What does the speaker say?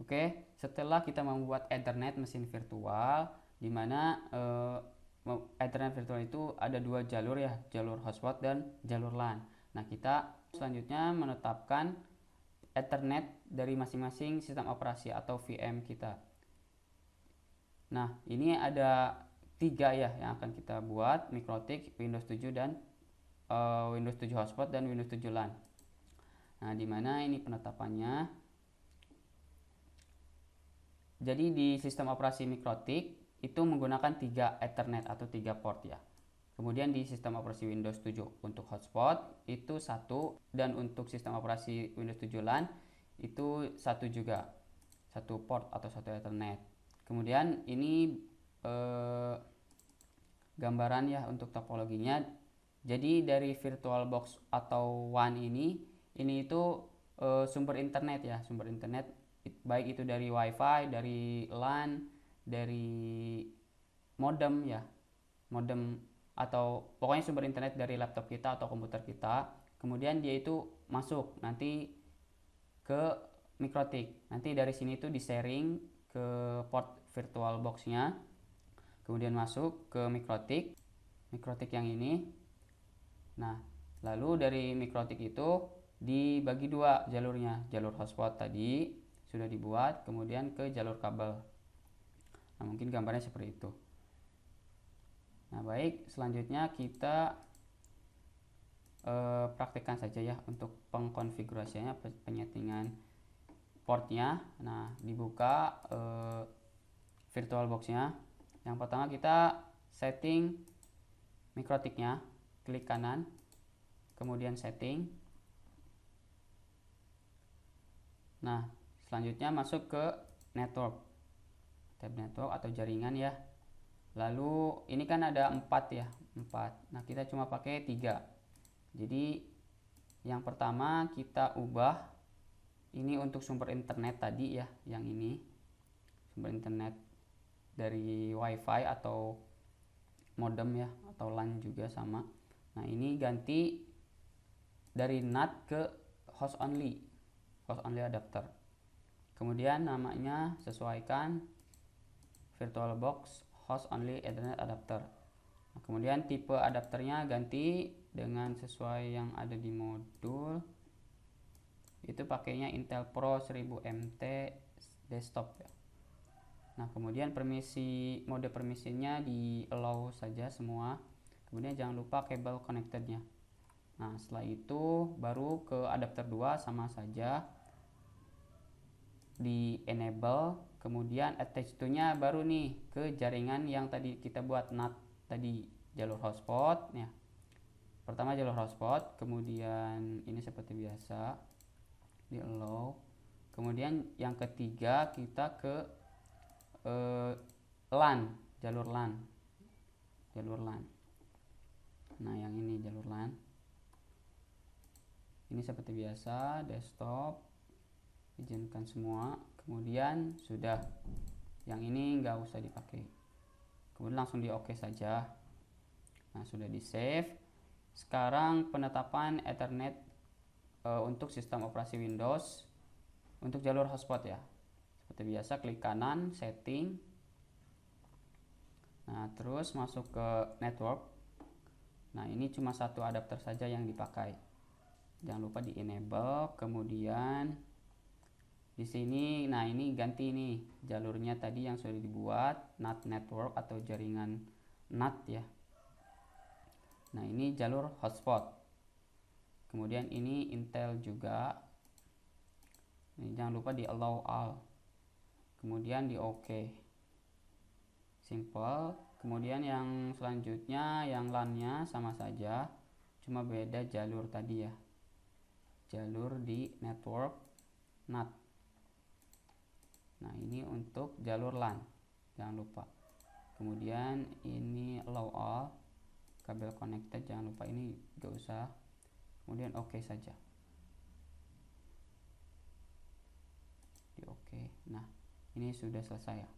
Oke, setelah kita membuat Ethernet mesin virtual, di mana Ethernet virtual itu ada dua jalur ya, jalur hotspot dan jalur LAN. Nah, kita selanjutnya menetapkan Ethernet dari masing-masing sistem operasi atau VM kita. Nah, ini ada 3 ya yang akan kita buat: MikroTik, Windows 7 dan Windows 7 hotspot dan Windows 7 LAN. Nah, di mana ini penetapannya? Jadi di sistem operasi MikroTik itu menggunakan 3 Ethernet atau 3 port ya. Kemudian di sistem operasi Windows 7 untuk hotspot itu 1, dan untuk sistem operasi Windows 7 LAN itu 1 juga, 1 port atau 1 Ethernet. Kemudian ini gambaran ya untuk topologinya. Jadi dari VirtualBox atau WAN ini itu sumber internet ya, sumber internet baik itu dari WiFi, dari LAN, dari modem ya, modem atau pokoknya sumber internet dari laptop kita atau komputer kita. Kemudian dia itu masuk nanti ke MikroTik. Nanti dari sini tuh di sharing ke port VirtualBox-nya, kemudian masuk ke MikroTik yang ini. Nah, lalu dari MikroTik itu dibagi 2 jalurnya. Jalur hotspot tadi sudah dibuat, kemudian ke jalur kabel. Nah, mungkin gambarnya seperti itu. Nah, baik, selanjutnya kita praktekkan saja ya untuk pengkonfigurasinya, penyetingan portnya. Nah, dibuka VirtualBox-nya. Yang pertama kita setting MikroTik-nya, klik kanan, kemudian setting. Nah, selanjutnya masuk ke network, tab network atau jaringan ya. Lalu ini kan ada 4 ya, 4. Nah, kita cuma pakai 3. Jadi yang pertama kita ubah ini untuk sumber internet tadi ya, yang ini sumber internet dari WiFi atau modem ya, atau LAN juga sama. Nah, ini ganti dari NAT ke host only adapter. Kemudian namanya sesuaikan VirtualBox host only Ethernet adapter. Nah, kemudian tipe adapternya ganti dengan sesuai yang ada di modul. Itu pakainya Intel Pro 1000 MT desktop ya. Nah, kemudian mode permisinya di allow saja semua. Kemudian jangan lupa kabel connectednya. Nah, setelah itu baru ke adapter 2 sama saja di enable, kemudian attach to-nya baru nih ke jaringan yang tadi kita buat NAT tadi, jalur hotspot ya. Pertama jalur hotspot, kemudian ini seperti biasa di allow. Kemudian yang ketiga kita ke LAN, jalur LAN. Nah, yang ini jalur LAN. Ini seperti biasa desktop, izinkan semua, kemudian sudah. Yang ini nggak usah dipakai, kemudian langsung di OK saja. Nah, sudah di save. Sekarang penetapan Ethernet untuk sistem operasi Windows untuk jalur hotspot ya. Seperti biasa klik kanan setting. Nah, terus masuk ke network. Nah, ini cuma 1 adapter saja yang dipakai, jangan lupa di enable. Kemudian di sini, nah ini ganti nih jalurnya tadi yang sudah dibuat NAT network atau jaringan NAT ya. Nah, ini jalur hotspot. Kemudian ini Intel juga. Ini jangan lupa di allow all. Kemudian di OK. Simple. Kemudian yang selanjutnya yang LAN-nya sama saja, cuma beda jalur tadi ya. Jalur di network NAT. Nah, ini untuk jalur LAN, jangan lupa. Kemudian ini allow all, kabel connected jangan lupa, ini gak usah. Kemudian OK saja, di OK. Nah, ini sudah selesai ya.